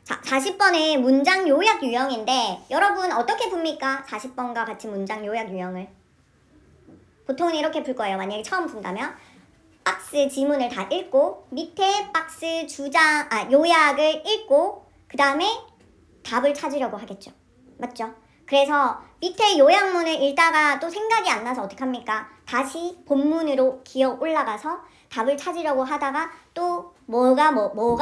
자, 40번은 문장 요약 유형인데 여러분 어떻게 풉니까? 40번과 같이 문장 요약 유형을. 보통은 이렇게 풀 거예요. 만약에 처음 푼다면 박스 지문을 다 읽고 밑에 박스 요약을 읽고 그 다음에 답을 찾으려고 하겠죠. 맞죠? 그래서 밑에 요약문을 읽다가 또 생각이 안 나서 어떡합니까? 다시 본문으로 기어 올라가서 답을 찾으려고 하다가 또 뭐가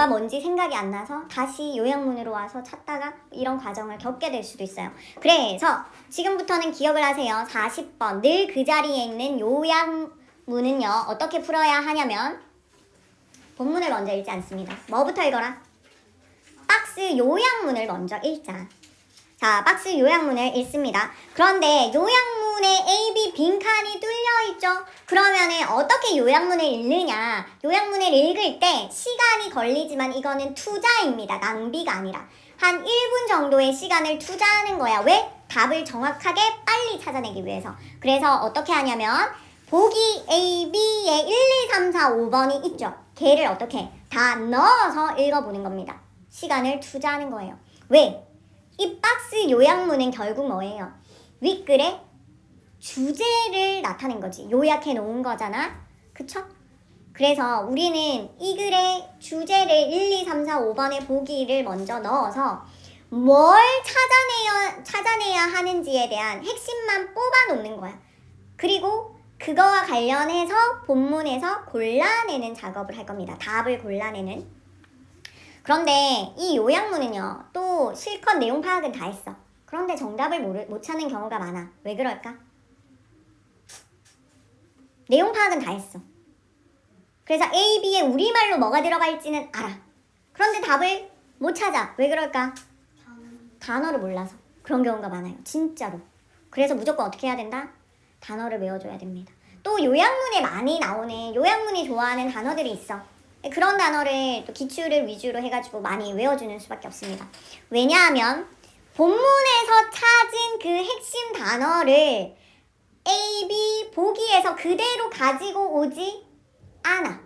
뭔지 생각이 안 나서 다시 요약문으로 와서 찾다가 이런 과정을 겪게 될 수도 있어요. 그래서 지금부터는 기억을 하세요. 40번 늘 그 자리에 있는 요약문은요. 어떻게 풀어야 하냐면 본문을 먼저 읽지 않습니다. 뭐부터 읽어라? 박스 요약문을 먼저 읽자. 자, 박스 요약문을 읽습니다. 그런데 요약문에 A, B 빈칸이 뚫려있죠? 그러면은 어떻게 요약문을 읽느냐? 요약문을 읽을 때 시간이 걸리지만 이거는 투자입니다. 낭비가 아니라. 한 1분 정도의 시간을 투자하는 거야. 왜? 답을 정확하게 빨리 찾아내기 위해서. 그래서 어떻게 하냐면 보기 A, B에 1, 2, 3, 4, 5번이 있죠? 걔를 어떻게? 다 넣어서 읽어보는 겁니다. 시간을 투자하는 거예요. 왜? 이 박스 요약문은 결국 뭐예요? 윗글에 주제를 나타낸 거지. 요약해 놓은 거잖아. 그쵸? 그래서 우리는 이 글의 주제를 1, 2, 3, 4, 5번의 보기를 먼저 넣어서 뭘 찾아내야 하는지에 대한 핵심만 뽑아 놓는 거야. 그리고 그거와 관련해서 본문에서 골라내는 작업을 할 겁니다. 답을 골라내는. 그런데 이 요약문은요. 또 실컷 내용 파악은 다 했어. 그런데 정답을 못 찾는 경우가 많아. 왜 그럴까? 내용 파악은 다 했어. 그래서 A, B에 우리말로 뭐가 들어가 있지는 알아. 그런데 답을 못 찾아. 왜 그럴까? 단어를 몰라서. 그런 경우가 많아요. 진짜로. 그래서 무조건 어떻게 해야 된다? 단어를 외워줘야 됩니다. 또 요약문에 많이 나오는 요약문이 좋아하는 단어들이 있어. 그런 단어를 또 기출을 위주로 해가지고 많이 외워주는 수밖에 없습니다. 왜냐하면 본문에서 찾은 그 핵심 단어를 A, B 보기에서 그대로 가지고 오지 않아.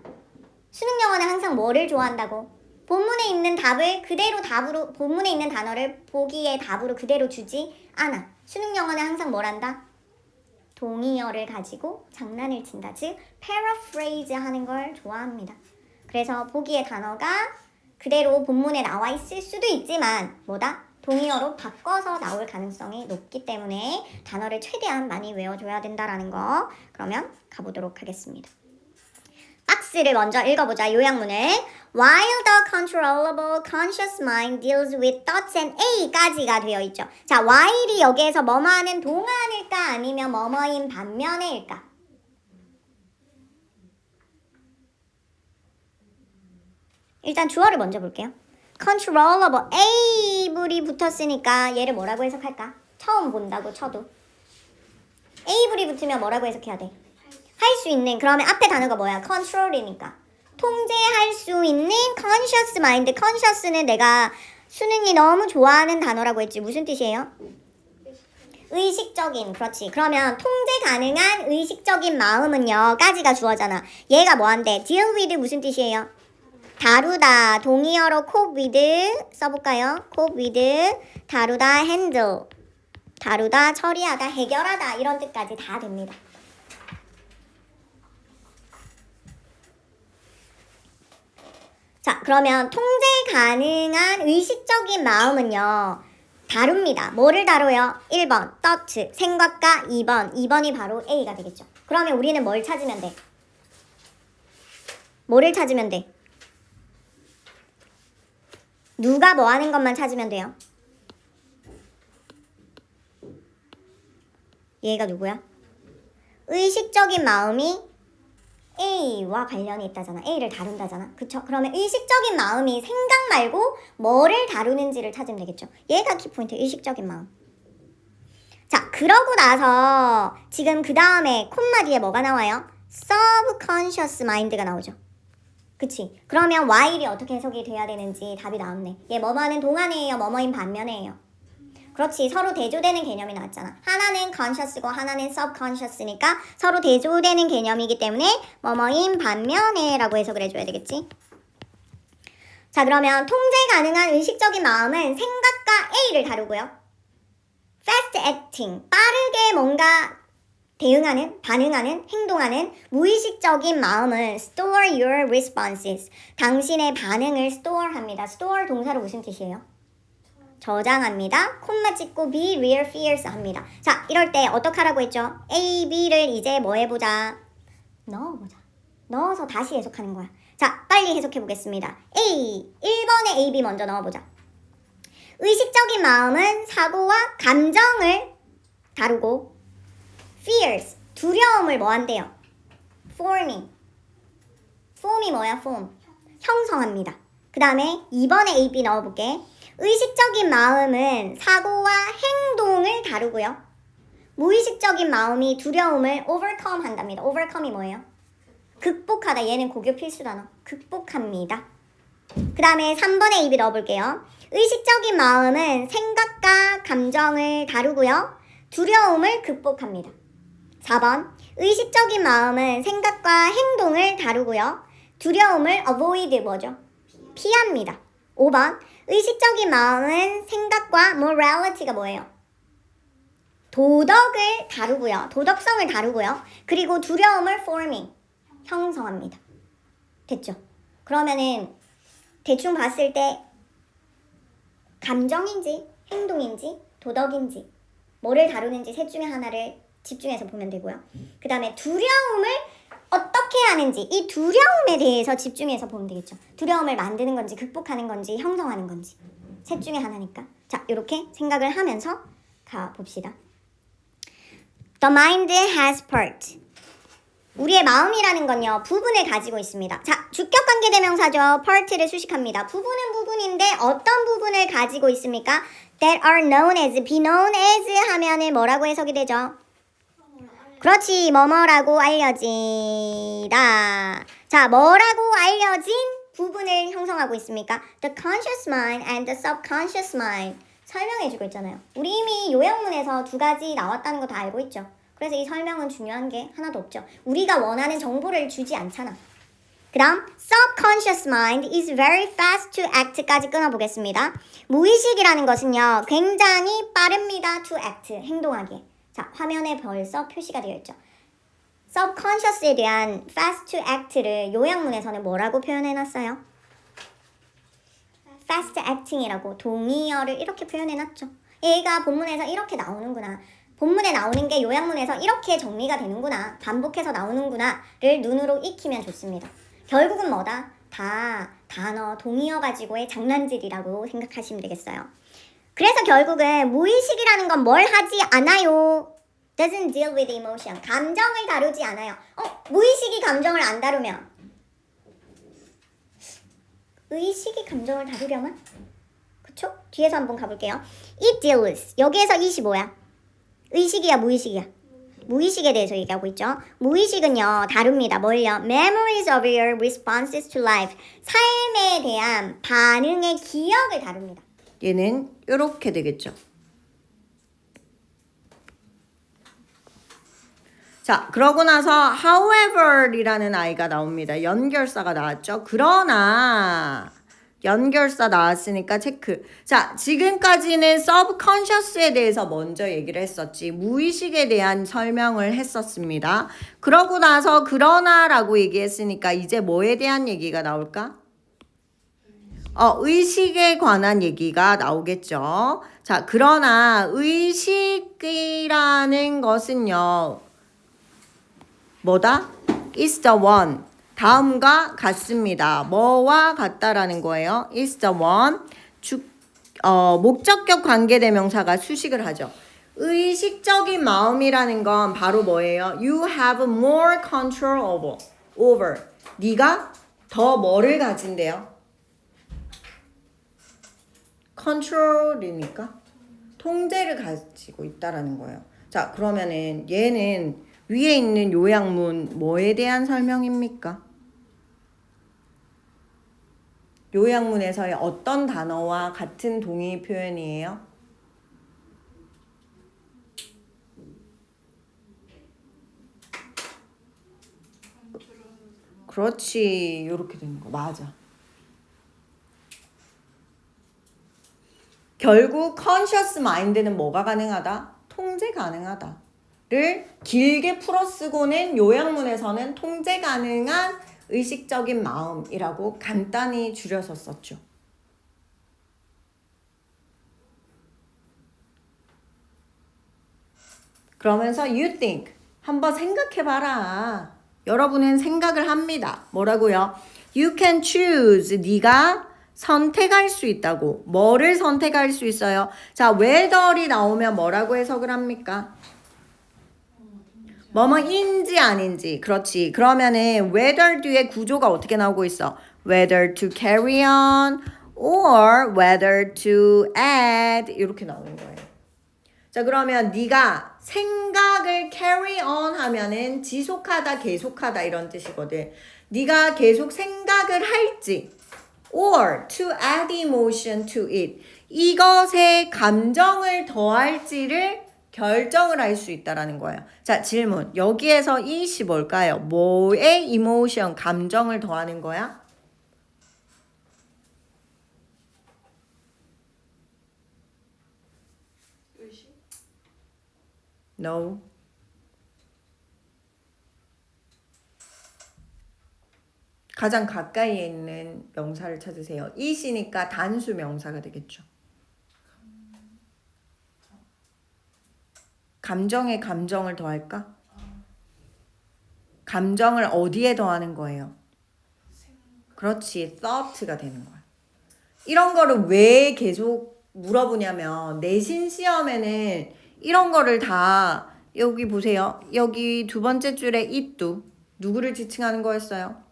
수능 영어는 항상 뭐를 좋아한다고? 본문에 있는 답을 그대로 답으로, 본문에 있는 단어를 보기의 답으로 그대로 주지 않아. 수능 영어는 항상 뭘 한다? 동의어를 가지고 장난을 친다. 즉 paraphrase 하는 걸 좋아합니다. 그래서 보기의 단어가 그대로 본문에 나와 있을 수도 있지만 뭐다? 동의어로 바꿔서 나올 가능성이 높기 때문에 단어를 최대한 많이 외워줘야 된다라는 거. 그러면 가보도록 하겠습니다. 박스를 먼저 읽어보자. 요약문을. While the controllable conscious mind deals with thoughts and A까지가 되어 있죠. 자, while이 여기에서 뭐뭐하는 동안일까 아니면 뭐뭐인 반면에일까? 일단 주어를 먼저 볼게요. controllable, able이 붙었으니까 얘를 뭐라고 해석할까? 처음 본다고 쳐도. able이 붙으면 뭐라고 해석해야 돼? 할 수 있는. 그러면 앞에 단어가 뭐야? control이니까. 통제할 수 있는 conscious mind. conscious는 내가 수능이 너무 좋아하는 단어라고 했지. 무슨 뜻이에요? 의식적인. 그렇지. 그러면 통제 가능한 의식적인 마음은요. 까지가 주어잖아. 얘가 뭐한대? deal with 무슨 뜻이에요? 다루다. 동의어로 cope with 써볼까요? cope with. 다루다. handle. 다루다. 처리하다. 해결하다. 이런 뜻까지 다 됩니다. 자, 그러면 통제 가능한 의식적인 마음은요. 다룹니다. 뭐를 다뤄요? 1번 thought. 생각과 2번이 바로 A가 되겠죠. 그러면 우리는 뭘 찾으면 돼? 뭐를 찾으면 돼? 누가 뭐 하는 것만 찾으면 돼요? 얘가 누구야? 의식적인 마음이 A와 관련이 있다잖아. A를 다룬다잖아. 그쵸? 그러면 의식적인 마음이 생각 말고 뭐를 다루는지를 찾으면 되겠죠. 얘가 키포인트. 의식적인 마음. 자, 그러고 나서 지금 그 다음에 콤마 뒤에 뭐가 나와요? subconscious mind가 나오죠. 그치? 그러면 while이 어떻게 해석이 돼야 되는지 답이 나왔네. 얘 뭐뭐하는 동안이에요? 뭐뭐인 반면에요? 그렇지. 서로 대조되는 개념이 나왔잖아. 하나는 conscious고 하나는 subconscious니까 서로 대조되는 개념이기 때문에 뭐뭐인 반면에 라고 해석을 해줘야 되겠지. 자, 그러면 통제 가능한 의식적인 마음은 생각과 A를 다루고요. fast acting, 빠르게 뭔가 대응하는, 반응하는, 행동하는 무의식적인 마음은 store your responses. 당신의 반응을 store합니다. store 동사로 무슨 뜻이에요? 저장합니다. 콤마 찍고 be real fierce 합니다. 자, 이럴 때 어떻게 하라고 했죠? A, B를 이제 뭐 해보자? 넣어보자. 넣어서 다시 해석하는 거야. 자, 빨리 해석해 보겠습니다. A, 1번에 A, B 먼저 넣어보자. 의식적인 마음은 사고와 감정을 다루고 fears, 두려움을 뭐 한대요? forming. form이 뭐야? form. 형성합니다. 그 다음에 2번에 A, B 넣어볼게. 의식적인 마음은 사고와 행동을 다루고요. 무의식적인 마음이 두려움을 overcome 한답니다. overcome이 뭐예요? 극복하다. 얘는 고교 필수 단어. 극복합니다. 그 다음에 3번에 A, B 넣어볼게요. 의식적인 마음은 생각과 감정을 다루고요. 두려움을 극복합니다. 4번. 의식적인 마음은 생각과 행동을 다루고요. 두려움을 avoid 뭐죠? 피합니다. 5번. 의식적인 마음은 생각과 morality가 뭐예요? 도덕을 다루고요. 도덕성을 다루고요. 그리고 두려움을 forming, 형성합니다. 됐죠? 그러면은 대충 봤을 때 감정인지 행동인지 도덕인지 뭐를 다루는지 셋 중에 하나를 집중해서 보면 되고요. 그 다음에 두려움을 어떻게 하는지 이 두려움에 대해서 집중해서 보면 되겠죠. 두려움을 만드는 건지 극복하는 건지 형성하는 건지 셋 중에 하나니까. 자, 이렇게 생각을 하면서 가봅시다. The mind has part. 우리의 마음이라는 건요, 부분을 가지고 있습니다. 자, 주격관계대명사죠. part를 수식합니다. 부분은 부분인데 어떤 부분을 가지고 있습니까? That are known as, be known as 하면은 뭐라고 해석이 되죠? 그렇지, 뭐뭐라고 알려지다. 자, 뭐라고 알려진 부분을 형성하고 있습니까? The conscious mind and the subconscious mind. 설명해주고 있잖아요. 우리 이미 요약문에서 두 가지 나왔다는 거 다 알고 있죠. 그래서 이 설명은 중요한 게 하나도 없죠. 우리가 원하는 정보를 주지 않잖아. 그 다음 subconscious mind is very fast to act까지 끊어보겠습니다. 무의식이라는 것은요, 굉장히 빠릅니다. to act, 행동하기에. 자, 화면에 벌써 표시가 되어 있죠. subconscious에 대한 fast to act를 요약문에서는 뭐라고 표현해놨어요? fast acting이라고 동의어를 이렇게 표현해놨죠. 얘가 본문에서 이렇게 나오는구나. 본문에 나오는 게 요약문에서 이렇게 정리가 되는구나. 반복해서 나오는구나를 눈으로 익히면 좋습니다. 결국은 뭐다? 다 단어, 동의어 가지고의 장난질이라고 생각하시면 되겠어요. 그래서 결국은 무의식이라는 건 뭘 하지 않아요. Doesn't deal with emotion. 감정을 다루지 않아요. 무의식이 감정을 안 다루면 의식이 감정을 다루려면? 그쵸? 뒤에서 한번 가볼게요. It deals. 여기에서 it이 뭐야? 의식이야 무의식이야? 무의식에 대해서 얘기하고 있죠. 무의식은요 다룹니다. 뭘요? Memories of your responses to life. 삶에 대한 반응의 기억을 다룹니다. 얘는 이렇게 되겠죠. 자, 그러고 나서 however이라는 아이가 나옵니다. 연결사가 나왔죠. 그러나 연결사 나왔으니까 체크. 자, 지금까지는 subconscious에 대해서 먼저 얘기를 했었지. 무의식에 대한 설명을 했었습니다. 그러고 나서 그러나라고 얘기했으니까 이제 뭐에 대한 얘기가 나올까? 의식에 관한 얘기가 나오겠죠. 자, 그러나 의식이라는 것은요. 뭐다? is the one. 다음과 같습니다. 뭐와 같다라는 거예요. is the one. 목적격 관계대명사가 수식을 하죠. 의식적인 마음이라는 건 바로 뭐예요? You have more control over. 네가 더 뭐를 가진대요? control이니까 통제를 가지고 있다라는 거예요. 자, 그러면은 얘는 위에 있는 요약문 뭐에 대한 설명입니까? 요약문에서의 어떤 단어와 같은 동의 표현이에요? 그렇지. 이렇게 되는 거 맞아. 결국 conscious mind는 뭐가 가능하다? 통제 가능하다를 길게 풀어쓰고는 요약문에서는 통제 가능한 의식적인 마음이라고 간단히 줄여서 썼죠. 그러면서 you think 한번 생각해봐라. 여러분은 생각을 합니다. 뭐라고요? You can choose. 네가 선택할 수 있다고. 뭐를 선택할 수 있어요? 자, whether이 나오면 뭐라고 해석을 합니까? 뭐뭐인지 아닌지. 그렇지. 그러면은 whether 뒤에 구조가 어떻게 나오고 있어? Whether to carry on or whether to add 이렇게 나오는 거예요. 자, 그러면 네가 생각을 carry on 하면은 지속하다, 계속하다 이런 뜻이거든. 네가 계속 생각을 할지 or to add emotion to it 이것에 감정을 더할지를 결정을 할 수 있다라는 거예요. 자, 질문. 여기에서 이것이 뭘까요? 뭐에 emotion, 감정을 더하는 거야? No. 가장 가까이에 있는 명사를 찾으세요. it이니까 단수 명사가 되겠죠. 감정에 감정을 더할까? 감정을 어디에 더하는 거예요? 그렇지, thought가 되는 거야. 이런 거를 왜 계속 물어보냐면 내신 시험에는 이런 거를 다 여기 보세요. 여기 두 번째 줄에 it도 누구를 지칭하는 거였어요?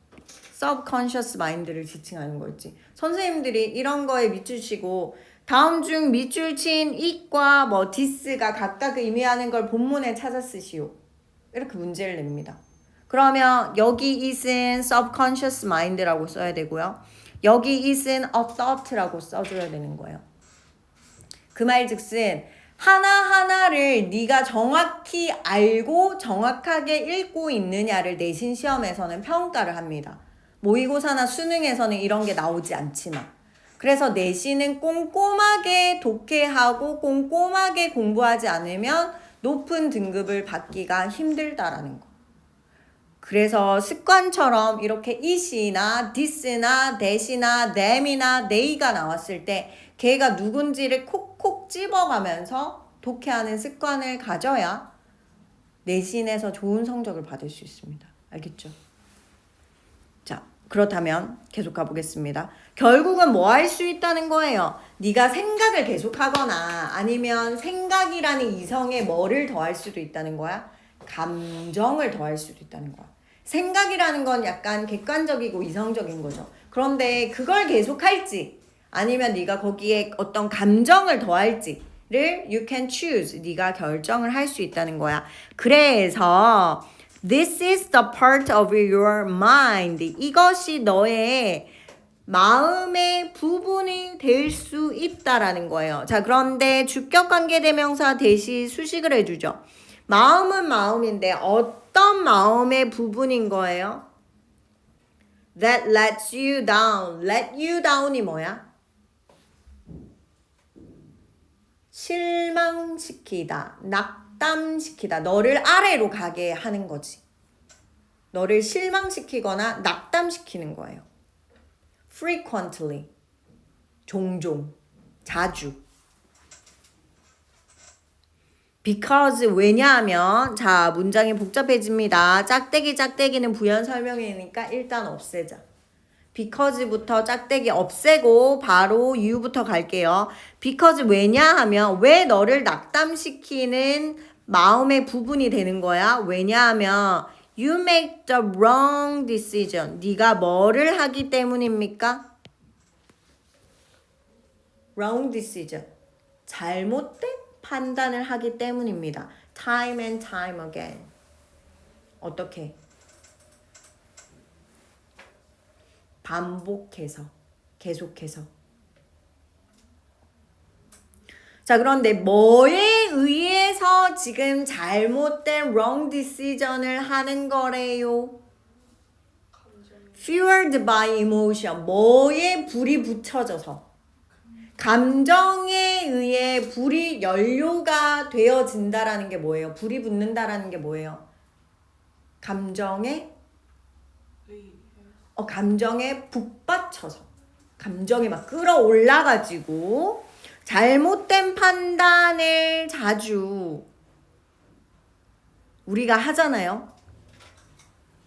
subconscious mind를 지칭하는 거였지. 선생님들이 이런 거에 밑줄 치고 다음 중 밑줄 친 it과 뭐 this가 각각 의미하는 걸 본문에 찾아 쓰시오. 이렇게 문제를 냅니다. 그러면 여기 it은 subconscious mind라고 써야 되고요. 여기 it은 a thought라고 써줘야 되는 거예요. 그 말즉슨 하나하나를 네가 정확히 알고 정확하게 읽고 있느냐를 내신 시험에서는 평가를 합니다. 모의고사나 수능에서는 이런 게 나오지 않지만 그래서 내신은 꼼꼼하게 독해하고 꼼꼼하게 공부하지 않으면 높은 등급을 받기가 힘들다라는 거. 그래서 습관처럼 이렇게 it이나 this나 that이나 them이나 they가 나왔을 때 걔가 누군지를 콕콕 집어가면서 독해하는 습관을 가져야 내신에서 좋은 성적을 받을 수 있습니다. 알겠죠? 자, 그렇다면 계속 가보겠습니다. 결국은 뭐 할 수 있다는 거예요? 네가 생각을 계속하거나 아니면 생각이라는 이성에 뭐를 더할 수도 있다는 거야? 감정을 더할 수도 있다는 거야. 생각이라는 건 약간 객관적이고 이성적인 거죠. 그런데 그걸 계속할지 아니면 네가 거기에 어떤 감정을 더할지를 you can choose. 네가 결정을 할 수 있다는 거야. 그래서 this is the part of your mind. 이것이 너의 마음의 부분이 될 수 있다라는 거예요. 자, 그런데 주격 관계대명사 대시 수식을 해주죠. 마음은 마음인데 어떤 마음의 부분인 거예요? That lets you down. Let you down이 뭐야? 실망시키다, 낙담시키다. 너를 아래로 가게 하는 거지. 너를 실망시키거나 낙담시키는 거예요. frequently, 종종, 자주. because 왜냐하면 자 문장이 복잡해집니다. 짝대기는 부연 설명이니까 일단 없애자. because부터 짝대기 없애고 바로 you부터 갈게요. because 왜냐하면 왜 너를 낙담시키는 마음의 부분이 되는 거야? 왜냐하면 you make the wrong decision. 네가 뭐를 하기 때문입니까? wrong decision. 잘못된 판단을 하기 때문입니다. time and time again. 어떻게? 반복해서, 계속해서. 자, 그런데 뭐에 의해서 지금 잘못된 wrong decision을 하는 거래요? fueled by emotion. 뭐에 불이 붙여져서. 감정에 의해 불이 연료가 되어진다라는 게 뭐예요? 불이 붙는다라는 게 뭐예요? 감정에 북받쳐서 감정이 막 끌어올라가지고 잘못된 판단을 자주 우리가 하잖아요.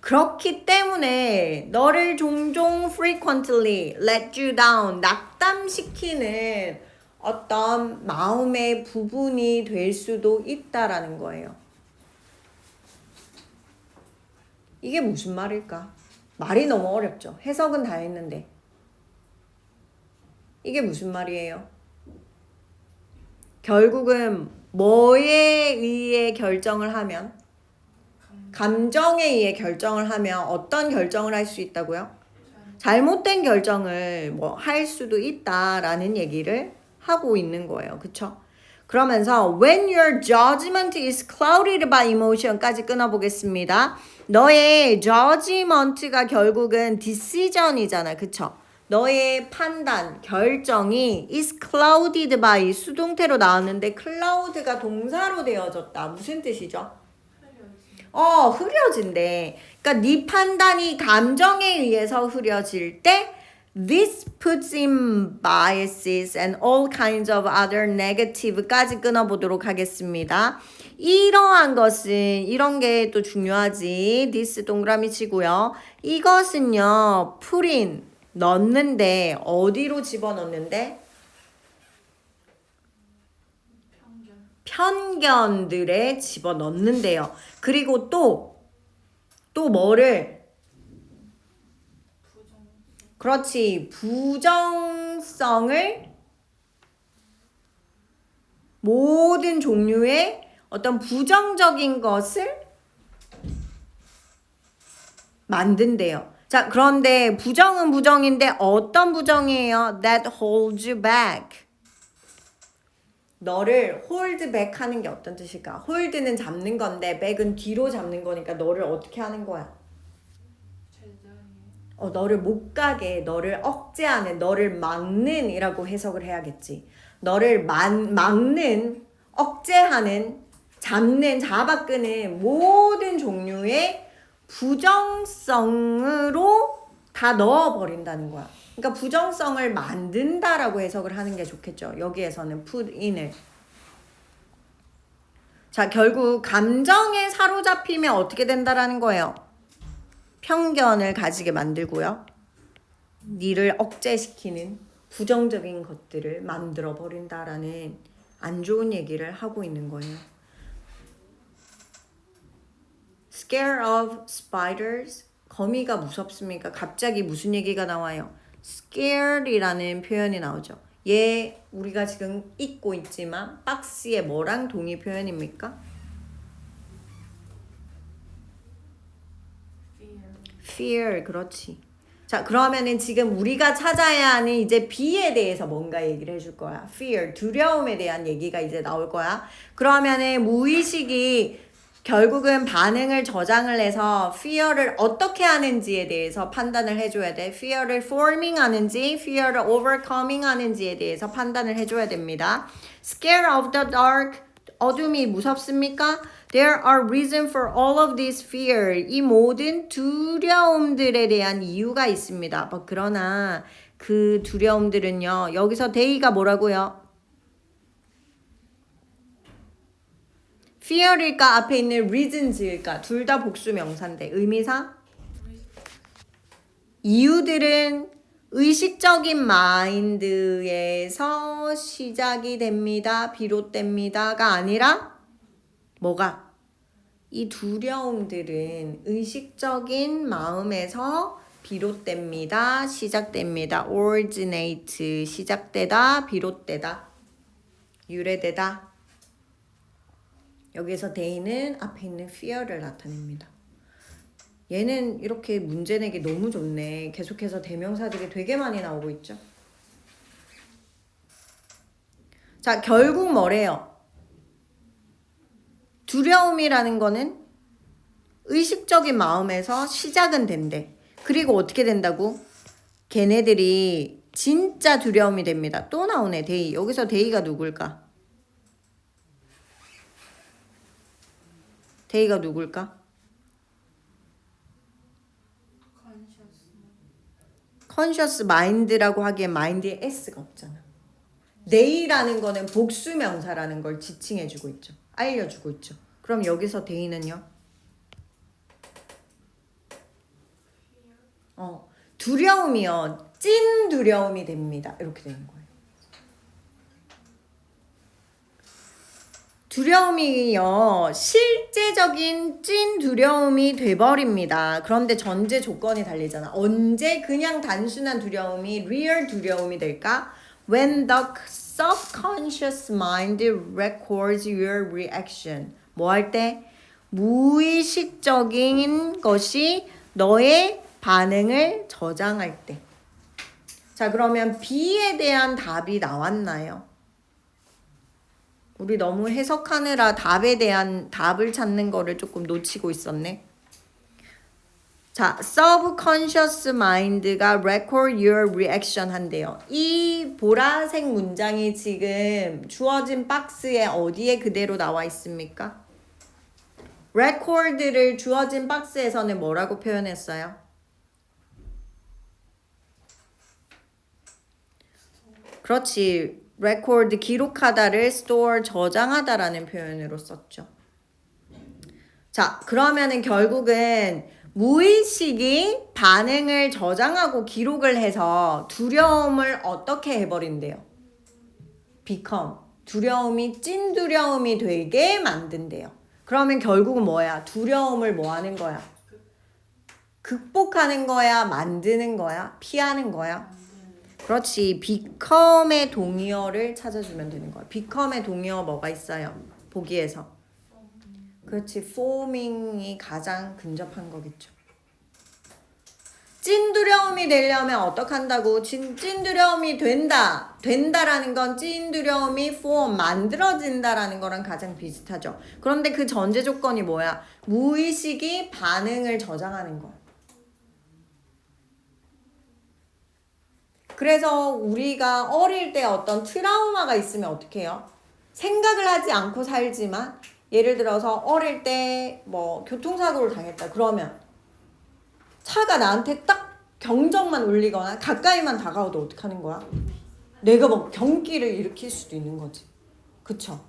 그렇기 때문에 너를 종종 frequently let you down, 낙담시키는 어떤 마음의 부분이 될 수도 있다라는 거예요. 이게 무슨 말일까? 말이 너무 어렵죠. 해석은 다 했는데. 이게 무슨 말이에요? 결국은 뭐에 의해 결정을 하면? 감정에 의해 결정을 하면 어떤 결정을 할 수 있다고요? 잘못된 결정을 뭐 할 수도 있다라는 얘기를 하고 있는 거예요. 그쵸? 그러면서 when your judgment is clouded by emotion까지 끊어보겠습니다. 너의 judgment가 결국은 decision이잖아. 그쵸? 너의 판단, 결정이 is clouded by 수동태로 나왔는데 cloud가 동사로 되어졌다. 무슨 뜻이죠? 흐려진대. 그러니까 네 판단이 감정에 의해서 흐려질 때 this puts in biases and all kinds of other negative까지 끊어보도록 하겠습니다. 이러한 것은 이런 게 또 중요하지. this 동그라미 치고요. 이것은요. put in 넣는데 어디로 집어넣는데? 편견들에 집어넣는데요. 그리고 또 뭐를? 그렇지. 부정성을 모든 종류의 어떤 부정적인 것을 만든대요. 자, 그런데 부정은 부정인데 어떤 부정이에요? That holds you back. 너를 hold back 하는 게 어떤 뜻일까? hold는 잡는 건데 back은 뒤로 잡는 거니까 너를 어떻게 하는 거야? 너를 못 가게, 너를 억제하는, 너를 막는 이라고 해석을 해야겠지. 너를 막는, 억제하는, 잡는, 잡아끄는 모든 종류의 부정성으로 다 넣어버린다는 거야. 그러니까 부정성을 만든다라고 해석을 하는 게 좋겠죠. 여기에서는 put in을. 자, 결국 감정에 사로잡히면 어떻게 된다라는 거예요? 편견을 가지게 만들고요. 니를 억제시키는 부정적인 것들을 만들어 버린다라는 안 좋은 얘기를 하고 있는 거예요. Scare of spiders. 거미가 무섭습니까? 갑자기 무슨 얘기가 나와요? scared이라는 표현이 나오죠. 얘 우리가 지금 읽고 있지만 박스에 뭐랑 동의 표현입니까? fear. 그렇지. 자, 그러면은 지금 우리가 찾아야 하는 이제 B에 대해서 뭔가 얘기를 해줄 거야. fear, 두려움에 대한 얘기가 이제 나올 거야. 그러면은 무의식이 결국은 반응을 저장을 해서 fear를 어떻게 하는지에 대해서 판단을 해줘야 돼. fear를 forming 하는지, fear를 overcoming 하는지에 대해서 판단을 해줘야 됩니다. Scare of the dark. 어둠이 무섭습니까? There are reasons for all of this fear. 이 모든 두려움들에 대한 이유가 있습니다. 그러나 그 두려움들은요. 여기서 데이가 뭐라고요? fear일까? 앞에 있는 reasons일까? 둘 다 복수 명사인데 의미상? 이유들은 의식적인 마인드에서 시작이 됩니다. 비롯됩니다가 아니라 뭐가? 이 두려움들은 의식적인 마음에서 비롯됩니다. 시작됩니다. originate 시작되다, 비롯되다, 유래되다. 여기에서 they는 앞에 있는 fear를 나타냅니다. 얘는 이렇게 문제 내기 너무 좋네. 계속해서 대명사들이 되게 많이 나오고 있죠. 자, 결국 뭐래요? 두려움이라는 거는 의식적인 마음에서 시작은 된대. 그리고 어떻게 된다고? 걔네들이 진짜 두려움이 됩니다. 또 나오네, they. 여기서 they가 누굴까? they가 누굴까? conscious mind라고 하기엔 mind에 s가 없잖아. they라는 거는 복수 명사라는 걸 지칭해주고 있죠. 알려주고 있죠. 그럼 여기서 they는요? 두려움이요. 찐 두려움이 됩니다. 이렇게 되는 거예요. 두려움이요. 실제적인 찐 두려움이 돼버립니다. 그런데 전제 조건이 달리잖아. 언제 그냥 단순한 두려움이 real 두려움이 될까? When the subconscious mind records your reaction. 뭐 할 때? 무의식적인 것이 너의 반응을 저장할 때. 자, 그러면 B에 대한 답이 나왔나요? 우리 너무 해석하느라 답에 대한 답을 찾는 거를 조금 놓치고 있었네. 자, subconscious mind가 record your reaction 한대요. 이 보라색 문장이 지금 주어진 박스에 어디에 그대로 나와 있습니까? record를 주어진 박스에서는 뭐라고 표현했어요? 그렇지. record 기록하다를 store 저장하다라는 표현으로 썼죠. 자, 그러면은 결국은 무의식이 반응을 저장하고 기록을 해서 두려움을 어떻게 해버린대요? become. 두려움이 찐 두려움이 되게 만든대요. 그러면 결국은 뭐야? 두려움을 뭐 하는 거야? 극복하는 거야? 만드는 거야? 피하는 거야? 그렇지. become의 동의어를 찾아주면 되는 거야. become의 동의어 뭐가 있어요? 보기에서. 그렇지. forming이 가장 근접한 거겠죠. 찐 두려움이 되려면 어떻게 한다고? 찐 두려움이 된다라는 건 찐 두려움이 form, 만들어진다라는 거랑 가장 비슷하죠. 그런데 그 전제 조건이 뭐야? 무의식이 반응을 저장하는 거. 그래서 우리가 어릴 때 어떤 트라우마가 있으면 어떻게 해요? 생각을 하지 않고 살지만 예를 들어서 어릴 때 뭐 교통사고를 당했다. 그러면 차가 나한테 딱 경적만 울리거나 가까이만 다가와도 어떡하는 거야? 내가 뭐 경기를 일으킬 수도 있는 거지. 그쵸?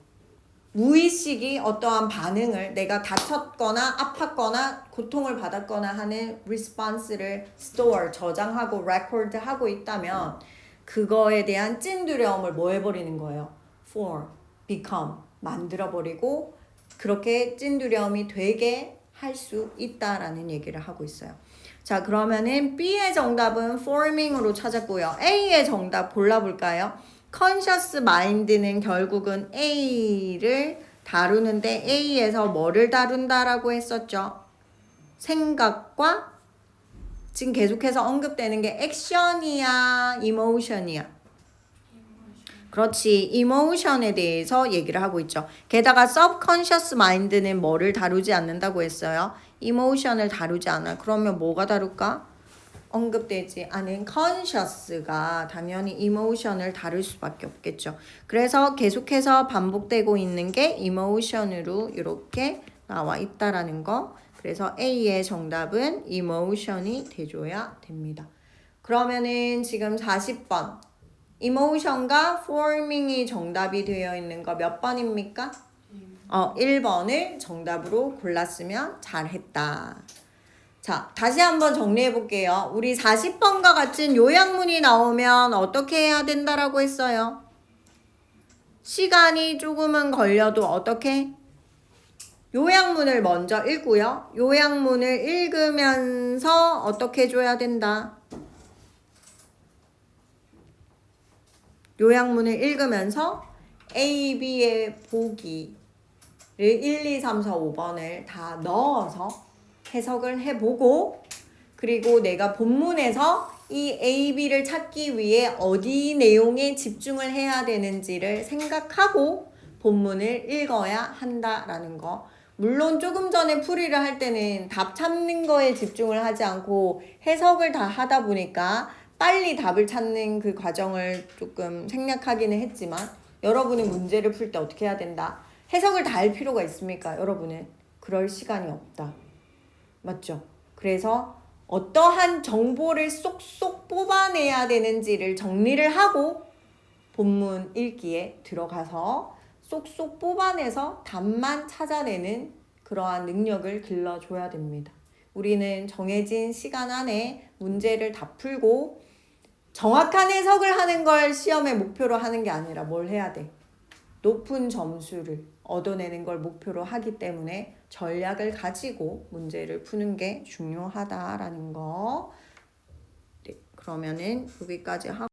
무의식이 어떠한 반응을 내가 다쳤거나 아팠거나 고통을 받았거나 하는 response를 store, 저장하고 record하고 있다면 그거에 대한 찐 두려움을 뭐 해버리는 거예요? form, become, 만들어버리고 그렇게 찐 두려움이 되게 할 수 있다라는 얘기를 하고 있어요. 자, 그러면은 B의 정답은 forming으로 찾았고요. A의 정답 골라볼까요? conscious mind는 결국은 A를 다루는데 A에서 뭐를 다룬다라고 했었죠? 생각과 지금 계속해서 언급되는 게 액션이야, 이모션이야? 그렇지. 이모션에 대해서 얘기를 하고 있죠. 게다가 subconscious mind는 뭐를 다루지 않는다고 했어요? 이모션을 다루지 않아. 그러면 뭐가 다룰까? 언급되지 않은 conscious가 당연히 emotion을 다룰 수밖에 없겠죠. 그래서 계속해서 반복되고 있는 게 emotion으로 이렇게 나와 있다라는 거. 그래서 A의 정답은 emotion이 돼줘야 됩니다. 그러면은 지금 40번 emotion과 forming이 정답이 되어 있는 거 몇 번입니까? 1번을 정답으로 골랐으면 잘했다. 자, 다시 한번 정리해 볼게요. 우리 40번과 같은 요약문이 나오면 어떻게 해야 된다라고 했어요? 시간이 조금은 걸려도 어떻게? 요약문을 먼저 읽고요. 요약문을 읽으면서 어떻게 해줘야 된다? 요약문을 읽으면서 A, B의 보기를 1, 2, 3, 4, 5번을 다 넣어서 해석을 해보고 그리고 내가 본문에서 이 A, B를 찾기 위해 어디 내용에 집중을 해야 되는지를 생각하고 본문을 읽어야 한다라는 거. 물론 조금 전에 풀이를 할 때는 답 찾는 거에 집중을 하지 않고 해석을 다 하다 보니까 빨리 답을 찾는 그 과정을 조금 생략하기는 했지만 여러분은 문제를 풀 때 어떻게 해야 된다? 해석을 다 할 필요가 있습니까? 여러분은 그럴 시간이 없다. 맞죠? 그래서 어떠한 정보를 쏙쏙 뽑아내야 되는지를 정리를 하고 본문 읽기에 들어가서 쏙쏙 뽑아내서 답만 찾아내는 그러한 능력을 길러줘야 됩니다. 우리는 정해진 시간 안에 문제를 다 풀고 정확한 해석을 하는 걸 시험의 목표로 하는 게 아니라 뭘 해야 돼? 높은 점수를 얻어내는 걸 목표로 하기 때문에 전략을 가지고 문제를 푸는 게 중요하다라는 거. 네, 그러면은 여기까지 하고